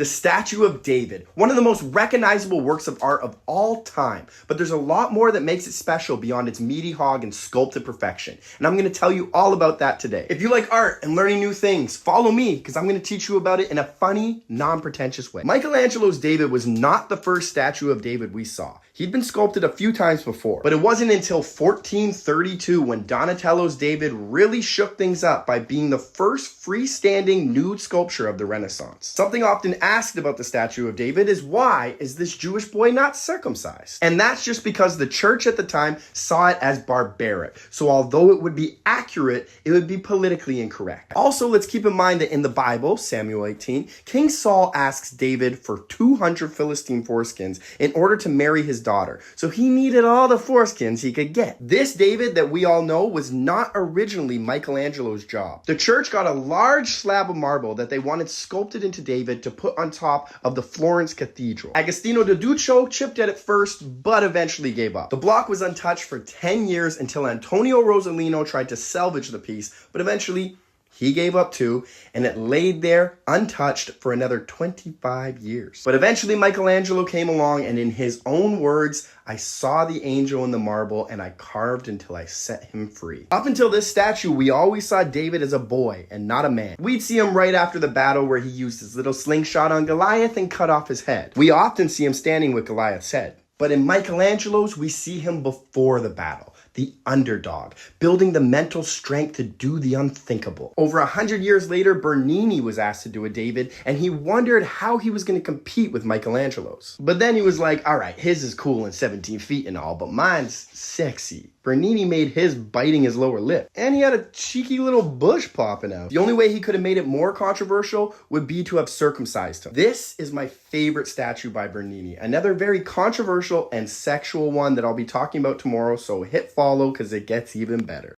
The statue of David, one of the most recognizable works of art of all time, but there's a lot more that makes it special beyond its meaty hog and sculpted perfection, and I'm going to tell you all about that today. If you like art and learning new things, follow me because I'm going to teach you about it in a funny, non-pretentious way. Michelangelo's David was not the first statue of David we saw. He'd been sculpted a few times before, but it wasn't until 1432 when Donatello's David really shook things up by being the first freestanding nude sculpture of the Renaissance. Something often asked about the statue of David is, why is this Jewish boy not circumcised? And that's just because the church at the time saw it as barbaric. So although it would be accurate, it would be politically incorrect. Also, let's keep in mind that in the Bible, Samuel 18, King Saul asks David for 200 Philistine foreskins in order to marry his daughter. So he needed all the foreskins he could get. This David that we all know was not originally Michelangelo's job. The church got a large slab of marble that they wanted sculpted into David to put on top of the Florence Cathedral. Agostino de Duccio chipped at it first, but eventually gave up. The block was untouched for 10 years until Antonio Rossellino tried to salvage the piece, but eventually he gave up too, and it laid there untouched for another 25 years. But eventually Michelangelo came along, and in his own words, "I saw the angel in the marble and I carved until I set him free." Up until this statue, we always saw David as a boy and not a man. We'd see him right after the battle where he used his little slingshot on Goliath and cut off his head. We often see him standing with Goliath's head. But in Michelangelo's, we see him before the battle, the underdog, building the mental strength to do the unthinkable. Over 100 years later, Bernini was asked to do a David, and he wondered how he was going to compete with Michelangelo's. But then he was like, all right, his is cool and 17 feet and all, but mine's sexy. Bernini made his biting his lower lip, and he had a cheeky little bush popping out. The only way he could have made it more controversial would be to have circumcised him. This is my favorite statue by Bernini, another very controversial and sexual one that I'll be talking about tomorrow, so hit follow because it gets even better.